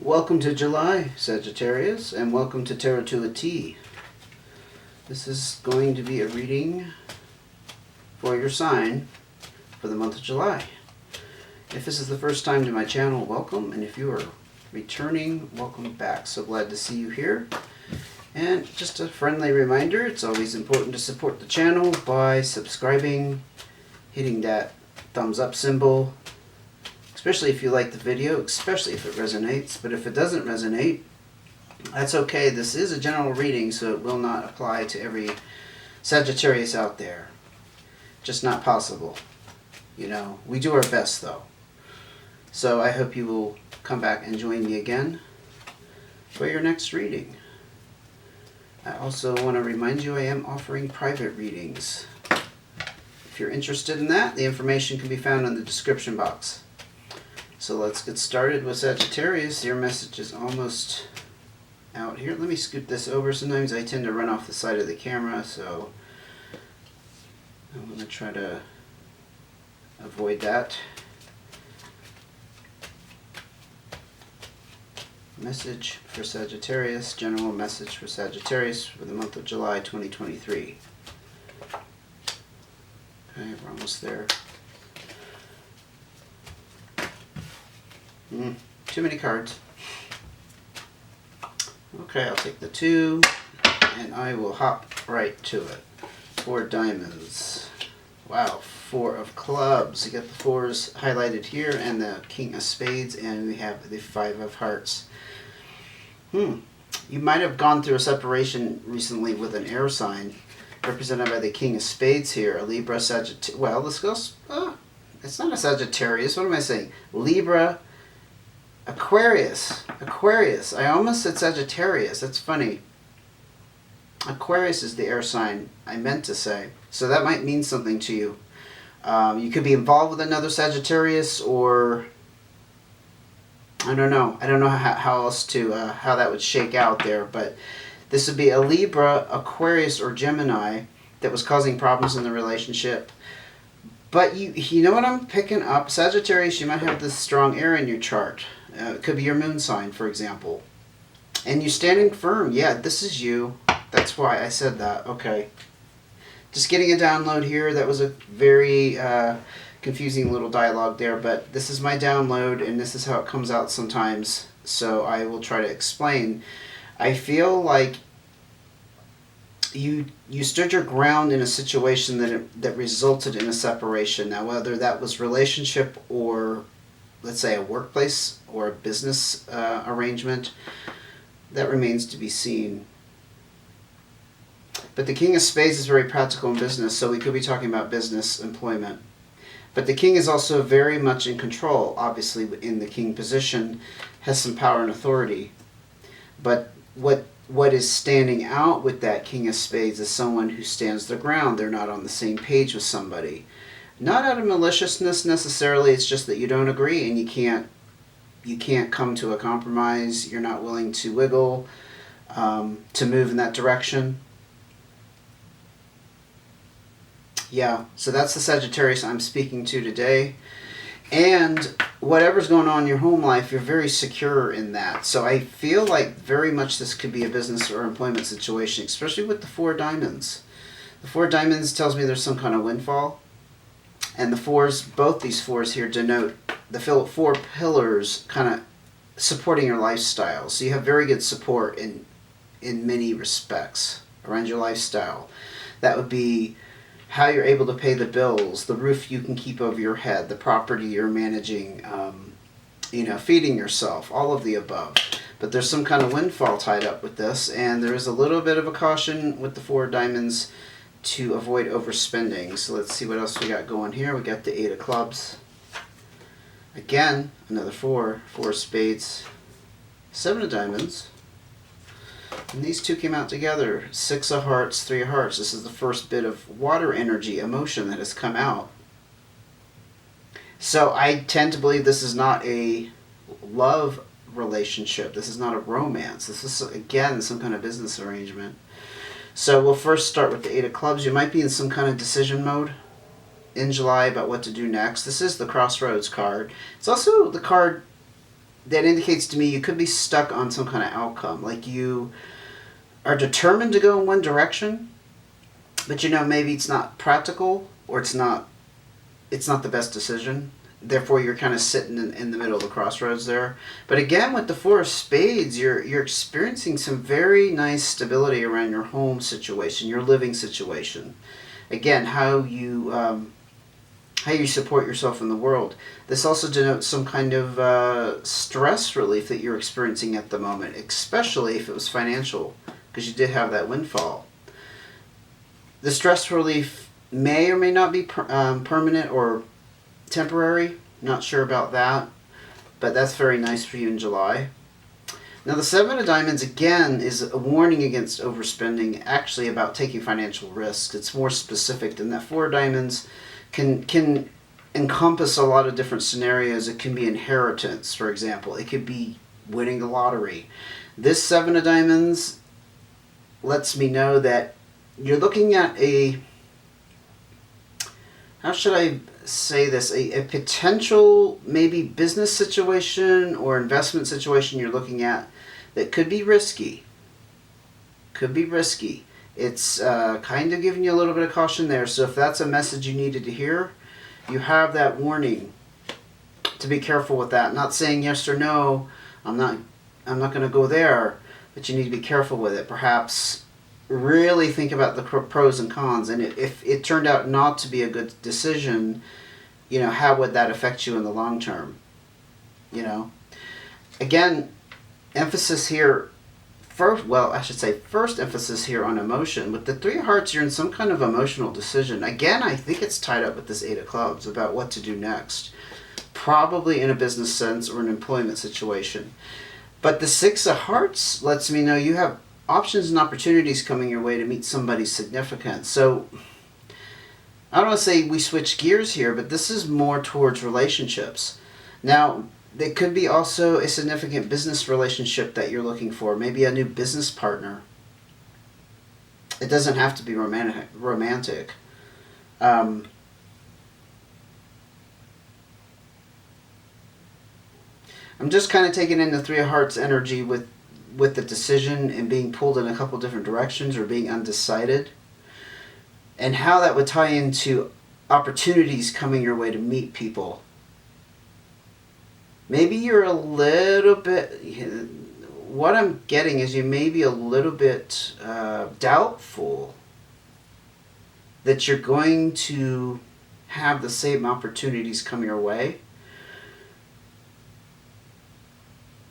Welcome to July, Sagittarius, and welcome to Tarot to a T. This is going to be a reading for your sign for the month of July. If this is the first time to my channel, welcome, and if you are returning, welcome back. So glad to see you here. And just a friendly reminder, it's always important to support the channel by subscribing, hitting that thumbs up symbol, especially if you like the video, especially if it resonates. But if it doesn't resonate, that's okay. This is a general reading, so it will not apply to every Sagittarius out there. Just not possible. You know, we do our best though. So I hope you will come back and join me again for your next reading. I also want to remind you I am offering private readings. If you're interested in that, the information can be found in the description box. So let's get started with Sagittarius. Your message is almost out here. Let me scoot this over. Sometimes I tend to run off the side of the camera, so I'm going to try to avoid that. Message for Sagittarius, general message for Sagittarius for the month of July 2023. Okay, we're almost there. Too many cards. Okay, I'll take the 2 and I will hop right to it. 4 diamonds. Wow, 4 of clubs. You got the 4s highlighted here and the King of Spades, and we have the 5 of hearts. You might have gone through a separation recently with an air sign represented by the King of Spades here. A Libra, Sagittarius. Well, this goes. It's not a Sagittarius. What am I saying? Libra, Aquarius. Aquarius. I almost said Sagittarius. That's funny. Aquarius is the air sign I meant to say. So that might mean something to you. You could be involved with another Sagittarius, or I don't know. I don't know how else to how that would shake out there. But this would be a Libra, Aquarius, or Gemini that was causing problems in the relationship. But you know what I'm picking up? Sagittarius, you might have this strong air in your chart. It could be your moon sign, for example. And you're standing firm. Yeah, this is you. That's why I said that. Okay. Just getting a download here. That was a very confusing little dialogue there. But this is my download, and this is how it comes out sometimes. So I will try to explain. I feel like you stood your ground in a situation that resulted in a separation. Now, whether that was relationship or, let's say, a workplace or a business arrangement, that remains to be seen. But the King of Spades is very practical in business, so we could be talking about business employment. But the King is also very much in control. Obviously, in the King position, has some power and authority. But what is standing out with that King of Spades is someone who stands their ground. They're not on the same page with somebody. Not out of maliciousness necessarily, it's just that you don't agree and you can't come to a compromise. You're not willing to wiggle, to move in that direction. Yeah, so that's the Sagittarius I'm speaking to today. And whatever's going on in your home life, you're very secure in that. So I feel like very much this could be a business or employment situation, especially with the 4 diamonds. The 4 diamonds tells me there's some kind of windfall. And the 4s, both these 4s here denote the 4 pillars kind of supporting your lifestyle. So you have very good support in many respects around your lifestyle. That would be how you're able to pay the bills, the roof you can keep over your head, the property you're managing, feeding yourself, all of the above. But there's some kind of windfall tied up with this, and there is a little bit of a caution with the 4 diamonds to avoid overspending. So let's see what else we got going here. We got the 8 of clubs. Again, another 4 of spades, 7 of diamonds. And these 2 came out together. 6 of hearts, 3 of hearts. This is the first bit of water energy, emotion that has come out. So I tend to believe this is not a love relationship. This is not a romance. This is, again, some kind of business arrangement. So we'll first start with the 8 of clubs. You might be in some kind of decision mode in July about what to do next. This is the Crossroads card. It's also the card that indicates to me you could be stuck on some kind of outcome. Like you are determined to go in one direction, but maybe it's not practical, or it's not the best decision. Therefore, you're kind of sitting in the middle of the crossroads there. But again, with the Four of Spades, you're experiencing some very nice stability around your home situation, your living situation. Again, how you support yourself in the world. This also denotes some kind of stress relief that you're experiencing at the moment, especially if it was financial, because you did have that windfall. The stress relief may or may not be permanent or temporary. Not sure about that, but that's very nice for you in July. Now the Seven of Diamonds again is a warning against overspending, actually about taking financial risks. It's more specific than that. Four of Diamonds can encompass a lot of different scenarios. It can be inheritance, for example. It could be winning the lottery. This Seven of Diamonds lets me know that you're looking at how should I say this, a potential maybe business situation or investment situation you're looking at that could be risky. It's kind of giving you a little bit of caution there. So if that's a message you needed to hear, you have that warning to be careful with that. Not saying yes or no, I'm not going to go there, but you need to be careful with it. Perhaps really think about the pros and cons, and if it turned out not to be a good decision, how would that affect you in the long term? Again, emphasis here, first emphasis here on emotion. With the Three of Hearts, you're in some kind of emotional decision. Again, I think it's tied up with this Eight of Clubs about what to do next, probably in a business sense or an employment situation. But the Six of Hearts lets me know you have options and opportunities coming your way to meet somebody significant. So I don't want to say we switch gears here, but this is more towards relationships. Now, there could be also a significant business relationship that you're looking for, maybe a new business partner. It doesn't have to be romantic. I'm just kind of taking in the Three of Hearts energy with the decision and being pulled in a couple different directions or being undecided, and how that would tie into opportunities coming your way to meet people. Maybe you're a little bit, what I'm getting is you may be a little bit doubtful that you're going to have the same opportunities come your way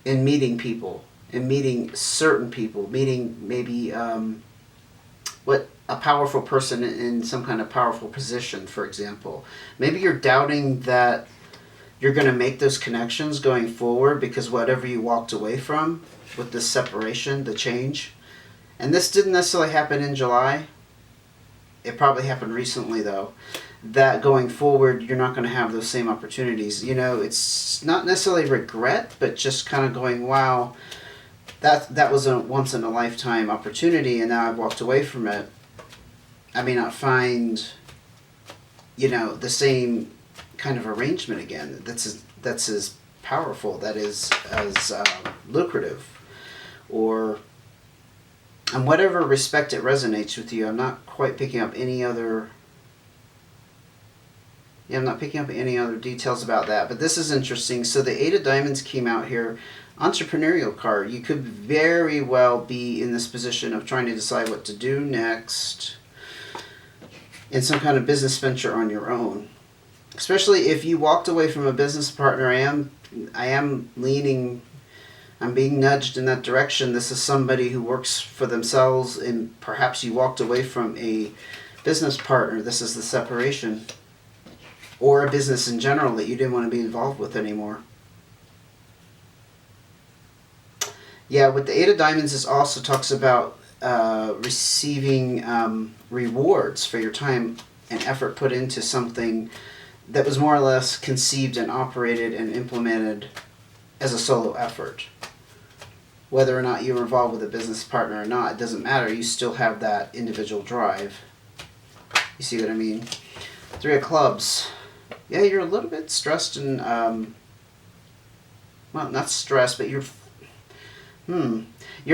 in meeting people. And meeting certain people, meeting maybe a powerful person in some kind of powerful position, for example. Maybe you're doubting that you're going to make those connections going forward because whatever you walked away from with this separation, the change. And this didn't necessarily happen in July. It probably happened recently, though. That going forward, you're not going to have those same opportunities. It's not necessarily regret, but just kind of going, wow, that was a once-in-a-lifetime opportunity, and now I've walked away from it. I may not find, the same kind of arrangement again. That's as powerful, that is as lucrative, or in whatever respect it resonates with you. I'm not quite picking up any other. Yeah, I'm not picking up any other details about that, but this is interesting. So the Eight of Diamonds came out here. Entrepreneurial card. You could very well be in this position of trying to decide what to do next in some kind of business venture on your own. Especially if you walked away from a business partner. I am leaning, I'm being nudged in that direction. This is somebody who works for themselves, and perhaps you walked away from a business partner. This is the separation. Or a business in general that you didn't want to be involved with anymore. Yeah, with the Eight of Diamonds, this also talks about receiving rewards for your time and effort put into something that was more or less conceived and operated and implemented as a solo effort. Whether or not you were involved with a business partner or not, it doesn't matter. You still have that individual drive. You see what I mean? Three of Clubs. Yeah, you're a little bit stressed and well, not stress, but you're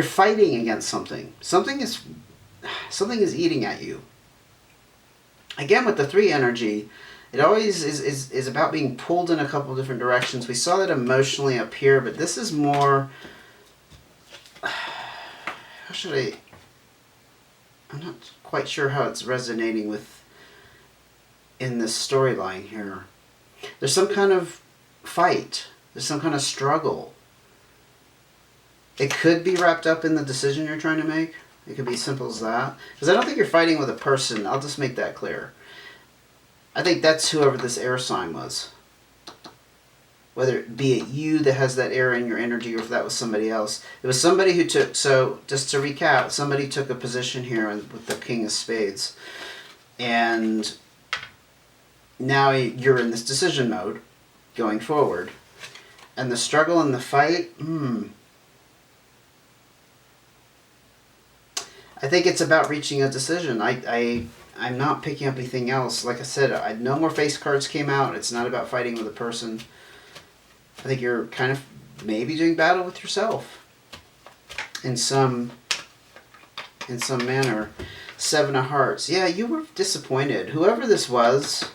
fighting against something. Something is eating at you. Again, with the 3 energy, it always is about being pulled in a couple of different directions. We saw that emotionally up here, but this is more, how should I'm not quite sure how it's resonating with in this storyline here. There's some kind of fight. There's some kind of struggle. It could be wrapped up in the decision you're trying to make. It could be as simple as that. Because I don't think you're fighting with a person. I'll just make that clear. I think that's whoever this air sign was. Whether it be it you that has that air in your energy or if that was somebody else. It was somebody who took, so just to recap, somebody took a position here with the King of Spades. And now you're in this decision mode going forward. And the struggle and the fight, I think it's about reaching a decision. I'm not picking up anything else. Like I said, no more face cards came out. It's not about fighting with a person. I think you're kind of maybe doing battle with yourself in some manner. 7 of Hearts. Yeah, you were disappointed. Whoever this was,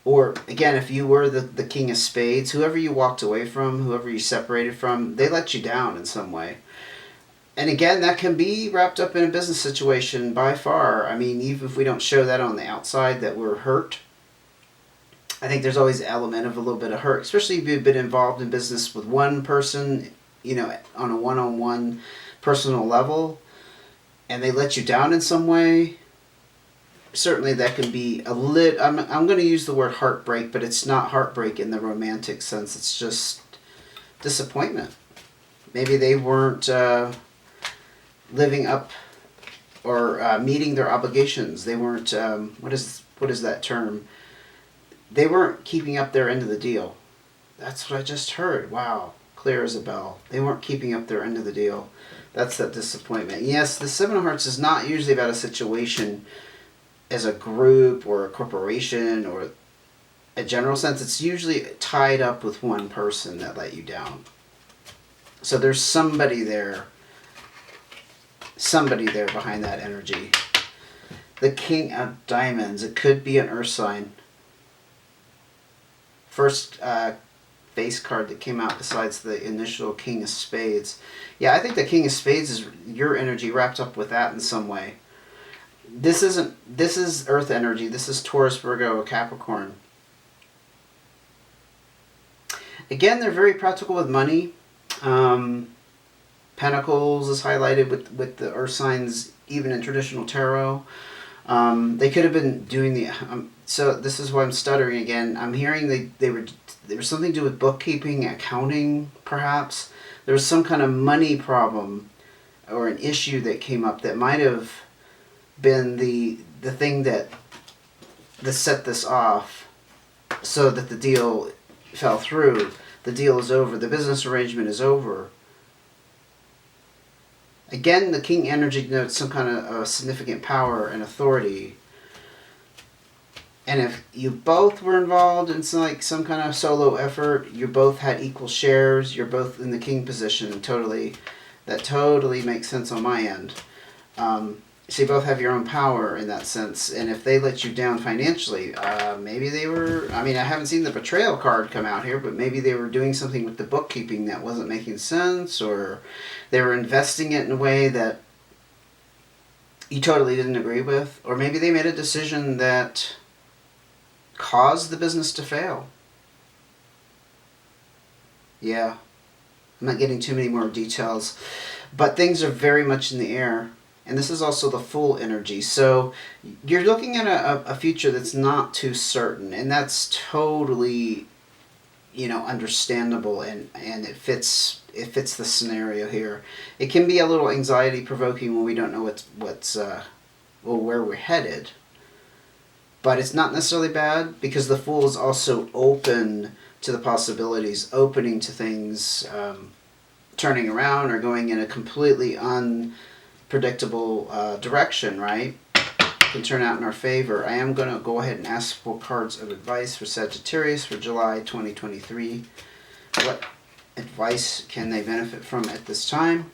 or again, if you were the King of Spades, whoever you walked away from, whoever you separated from, they let you down in some way. And again, that can be wrapped up in a business situation by far. I mean, even if we don't show that on the outside that we're hurt, I think there's always an element of a little bit of hurt, especially if you've been involved in business with one person, you know, on a one-on-one personal level, and they let you down in some way. Certainly that can be a I'm going to use the word heartbreak, but it's not heartbreak in the romantic sense. It's just disappointment. Maybe they weren't living up or meeting their obligations. They weren't, what is that term? They weren't keeping up their end of the deal. That's what I just heard. Wow, clear as a bell. They weren't keeping up their end of the deal. That's that disappointment. Yes, the 7 of Hearts is not usually about a situation as a group or a corporation or a general sense. It's usually tied up with one person that let you down. So there's somebody there behind that energy. The King of Diamonds. It could be an earth sign. First face card that came out besides the initial King of Spades. Yeah, I think the King of Spades is your energy wrapped up with that in some way. This is earth energy. This is Taurus, Virgo, Capricorn. Again, they're very practical with money. Pentacles is highlighted with the earth signs, even in traditional tarot. They could have been doing the... so this is why I'm stuttering again. I'm hearing there was something to do with bookkeeping, accounting, perhaps. There was some kind of money problem or an issue that came up that might have been the thing that set this off so that the deal fell through. The deal is over. The business arrangement is over. Again, the King energy denotes some kind of significant power and authority. And if you both were involved in some kind of solo effort, you both had equal shares, you're both in the King position, that totally makes sense on my end. So you both have your own power in that sense. And if they let you down financially, maybe they were, I haven't seen the betrayal card come out here, but maybe they were doing something with the bookkeeping that wasn't making sense, or they were investing it in a way that you totally didn't agree with, or maybe they made a decision that caused the business to fail. Yeah, I'm not getting too many more details, but things are very much in the air. And this is also the Fool energy. So you're looking at a future that's not too certain. And that's totally, understandable. And it fits the scenario here. It can be a little anxiety provoking when we don't know where we're headed. But it's not necessarily bad, because the Fool is also open to the possibilities, opening to things turning around or going in a completely unpredictable direction, right? Can turn out in our favor. I am going to go ahead and ask for cards of advice for Sagittarius for July 2023. What advice can they benefit from at this time?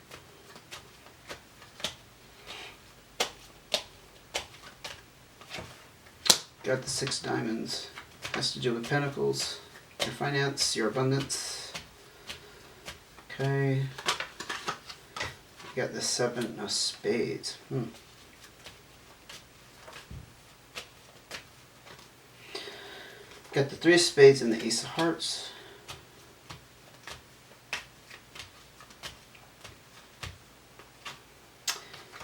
Got the 6 diamonds. Has to do with pentacles, your finance, your abundance. Okay. You got the 7 of spades. Got the 3 of spades and the ace of hearts.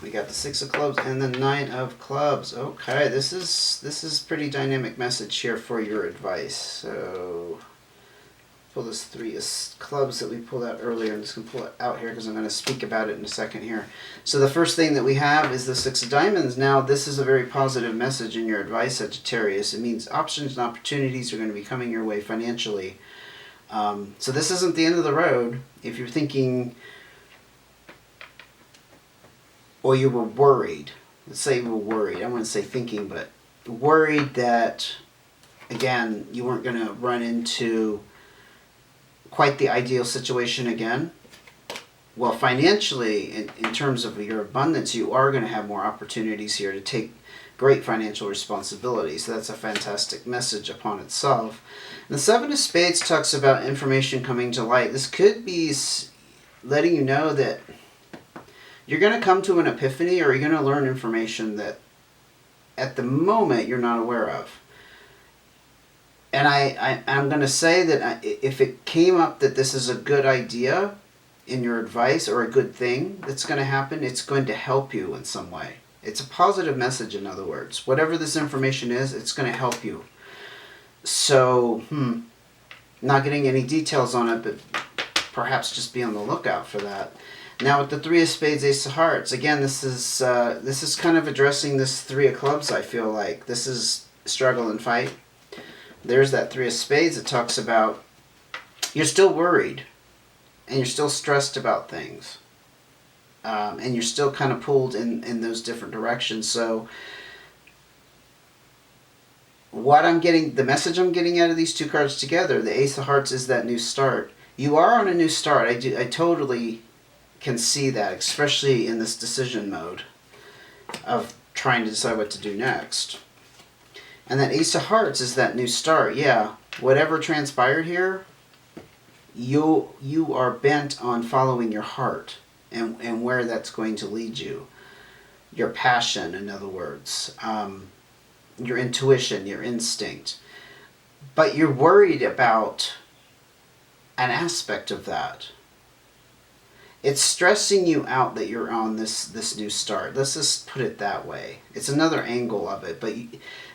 We got the 6 of clubs and the 9 of clubs. Okay, this is pretty dynamic message here for your advice. So pull this 3 of clubs that we pulled out earlier. I'm just going to pull it out here because I'm going to speak about it in a second here. So the first thing that we have is the 6 of diamonds. Now this is a very positive message in your advice, Sagittarius. It means options and opportunities are going to be coming your way financially. So this isn't the end of the road. If you're thinking, or you were worried, let's say you were worried, I wouldn't say thinking, but worried that, again, you weren't going to run into quite the ideal situation again. Well, financially, in terms of your abundance, you are going to have more opportunities here to take great financial responsibility. So that's a fantastic message upon itself. And the 7 of spades talks about information coming to light. This could be letting you know that you're going to come to an epiphany, or you're going to learn information that at the moment you're not aware of. And I'm going to say that if it came up that this is a good idea in your advice, or a good thing that's going to happen, it's going to help you in some way. It's a positive message, in other words. Whatever this information is, it's going to help you. So, not getting any details on it, but perhaps just be on the lookout for that. Now with the 3 of spades, ace of hearts, again, this is kind of addressing this 3 of clubs, I feel like. This is struggle and fight. There's that 3 of spades that talks about you're still worried, and you're still stressed about things. And you're still kind of pulled in those different directions. So what I'm getting, the message I'm getting out of these 2 cards together, the ace of hearts is that new start. You are on a new start. I totally can see that, especially in this decision mode of trying to decide what to do next. And that ace of hearts is that new start. Yeah, whatever transpired here, you are bent on following your heart and where that's going to lead you. Your passion, in other words, your intuition, your instinct. But you're worried about an aspect of that. It's stressing you out that you're on this new start. Let's just put it that way. It's another angle of it.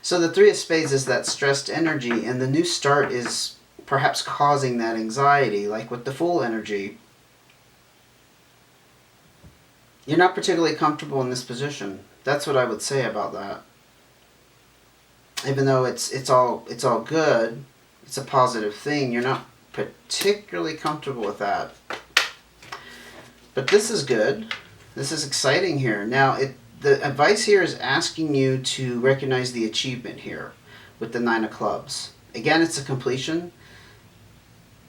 So the 3 of spades is that stressed energy, and the new start is perhaps causing that anxiety, like with the Fool energy. You're not particularly comfortable in this position. That's what I would say about that. Even though it's all good, it's a positive thing, you're not particularly comfortable with that. But this is good. This is exciting here. Now, the advice here is asking you to recognize the achievement here with the 9 of clubs. Again, it's a completion,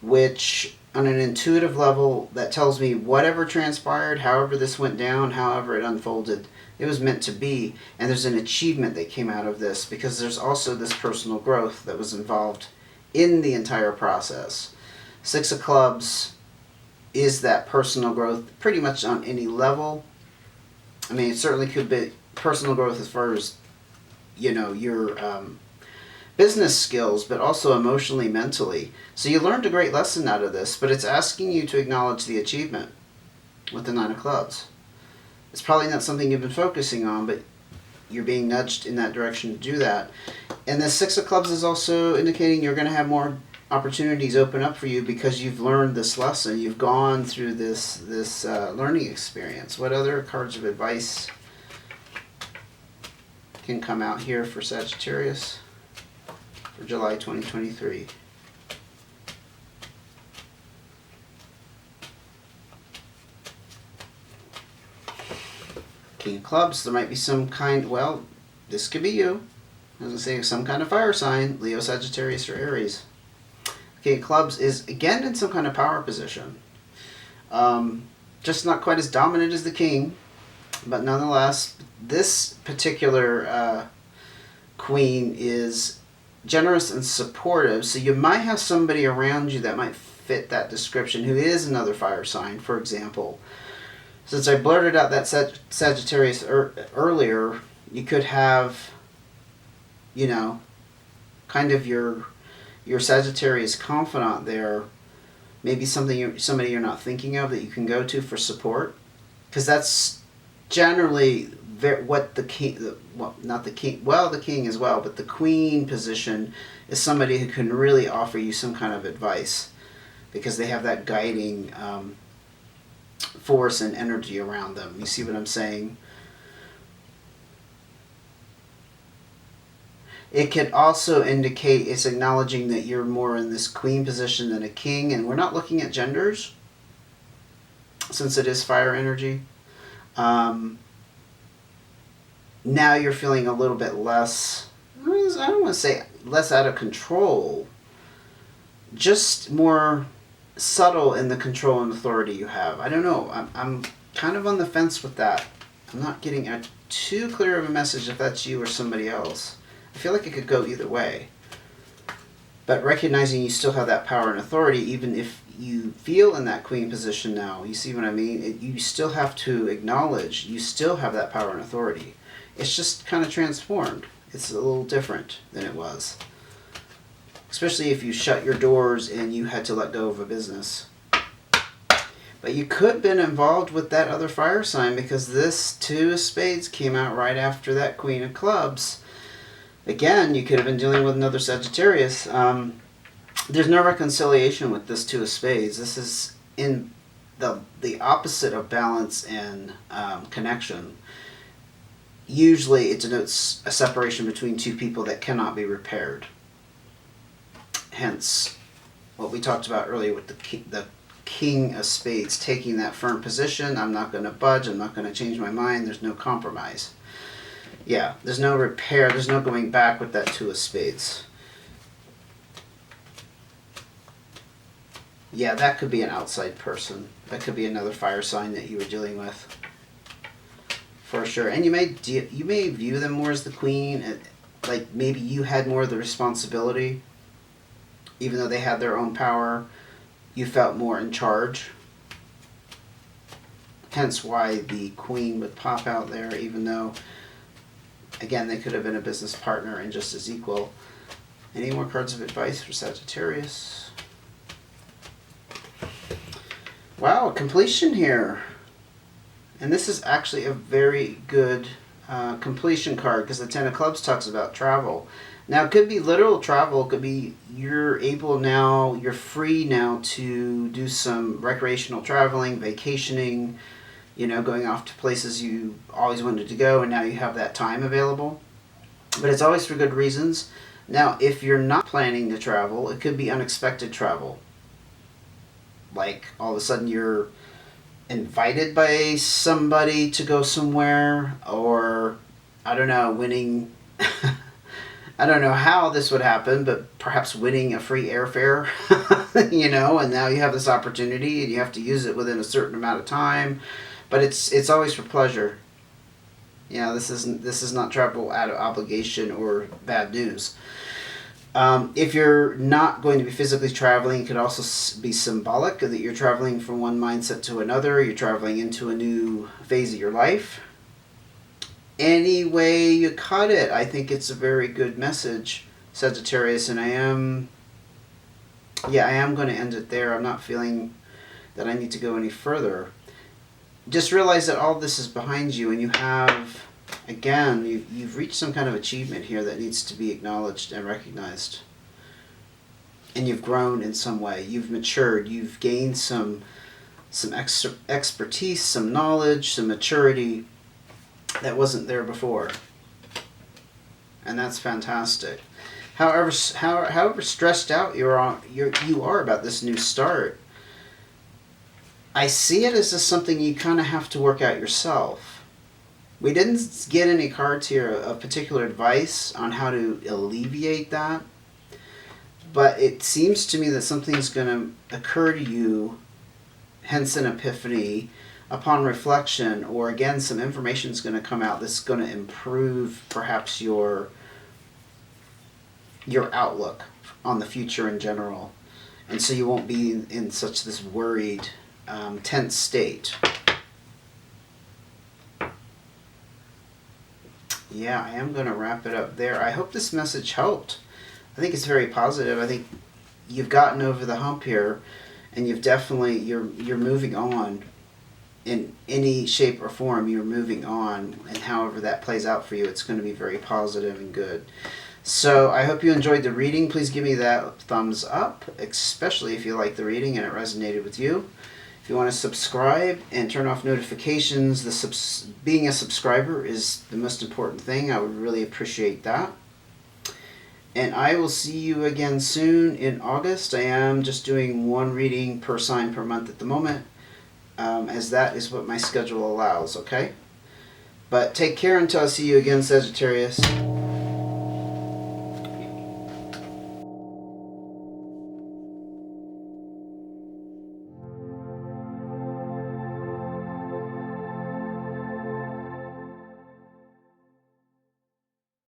which on an intuitive level, that tells me whatever transpired, however this went down, however it unfolded, it was meant to be. And there's an achievement that came out of this, because there's also this personal growth that was involved in the entire process. 6 of clubs is that personal growth pretty much on any level. I mean, it certainly could be personal growth as far as, your business skills, but also emotionally, mentally. So you learned a great lesson out of this, but it's asking you to acknowledge the achievement with the 9 of clubs. It's probably not something you've been focusing on, but you're being nudged in that direction to do that. And the 6 of clubs is also indicating you're going to have more opportunities open up for you because you've learned this lesson. You've gone through this learning experience. What other cards of advice can come out here for Sagittarius for July 2023? King of clubs, there might be some kind, well, this could be you. I was going to say some kind of fire sign, Leo, Sagittarius, or Aries. King of Clubs is again in some kind of power position. Just not quite as dominant as the King, but nonetheless, this particular Queen is generous and supportive. So you might have somebody around you that might fit that description who is another fire sign, for example. Since I blurted out that Sagittarius earlier, you could have, you know, kind of your Sagittarius confidant there. Maybe somebody you're not thinking of that you can go to for support, because that's generally what the king, well, not the king, well, the king as well, but the queen position is somebody who can really offer you some kind of advice, because they have that guiding force and energy around them. You see what I'm saying? It could also indicate it's acknowledging that you're more in this queen position than a king, and we're not looking at genders since it is fire energy. Now you're feeling a little bit less, I don't want to say less out of control, just more subtle in the control and authority you have. I don't know. I'm kind of on the fence with that. I'm not getting too clear of a message if that's you or somebody else. I feel like it could go either way. But recognizing you still have that power and authority, even if you feel in that queen position now, you see what I mean? You still have to acknowledge you still have that power and authority. It's just kind of transformed. It's a little different than it was. Especially if you shut your doors and you had to let go of a business. But you could have been involved with that other fire sign, because this Two of Spades came out right after that Queen of Clubs. Again, you could have been dealing with another Sagittarius. There's no reconciliation with this Two of Spades. This is in the opposite of balance and connection. Usually it denotes a separation between two people that cannot be repaired. Hence, what we talked about earlier with the King of Spades taking that firm position. I'm not going to budge. I'm not going to change my mind. There's no compromise. Yeah, there's no repair. There's no going back with that Two of Spades. Yeah, that could be an outside person. That could be another fire sign that you were dealing with. For sure. And you may view them more as the queen. Like maybe you had more of the responsibility. Even though they had their own power, you felt more in charge. Hence why the queen would pop out there, even though, again, they could have been a business partner and just as equal. Any more cards of advice for Sagittarius? Wow, completion here. And this is actually a very good completion card, because the Ten of Clubs talks about travel. Now, it could be literal travel. It could be you're free now to do some recreational traveling, vacationing, going off to places you always wanted to go, and now you have that time available. But it's always for good reasons. Now, if you're not planning to travel, it could be unexpected travel. Like, all of a sudden you're invited by somebody to go somewhere, or, I don't know, winning... I don't know how this would happen, but perhaps winning a free airfare, and now you have this opportunity and you have to use it within a certain amount of time. But it's always for pleasure. This is not travel out of obligation or bad news. If you're not going to be physically traveling, it could also be symbolic that you're traveling from one mindset to another. You're traveling into a new phase of your life. Any way you cut it, I think it's a very good message, Sagittarius, and I am going to end it there. I'm not feeling that I need to go any further. Just realize that all this is behind you, and you have, again, you've reached some kind of achievement here that needs to be acknowledged and recognized. And you've grown in some way. You've matured. You've gained some expertise, some knowledge, some maturity that wasn't there before. And that's fantastic. However stressed out you are about this new start, I see it as just something you kind of have to work out yourself. We didn't get any cards here of particular advice on how to alleviate that. but it seems to me that something's going to occur to you, hence an epiphany, upon reflection, or again, some information is going to come out that's going to improve perhaps your outlook on the future in general. And so you won't be in such this worried, tense state. Yeah, I am going to wrap it up there. I hope this message helped. I think it's very positive. I think you've gotten over the hump here, and you've definitely, you're moving on in any shape or form. You're moving on, and however that plays out for you, it's going to be very positive and good. So I hope you enjoyed the reading. Please give me that thumbs up, especially if you like the reading and it resonated with you. If you want to subscribe and turn off notifications, being a subscriber is the most important thing. I would really appreciate that. And I will see you again soon in August. I am just doing one reading per sign per month at the moment, as that is what my schedule allows, okay? But take care until I see you again, Sagittarius.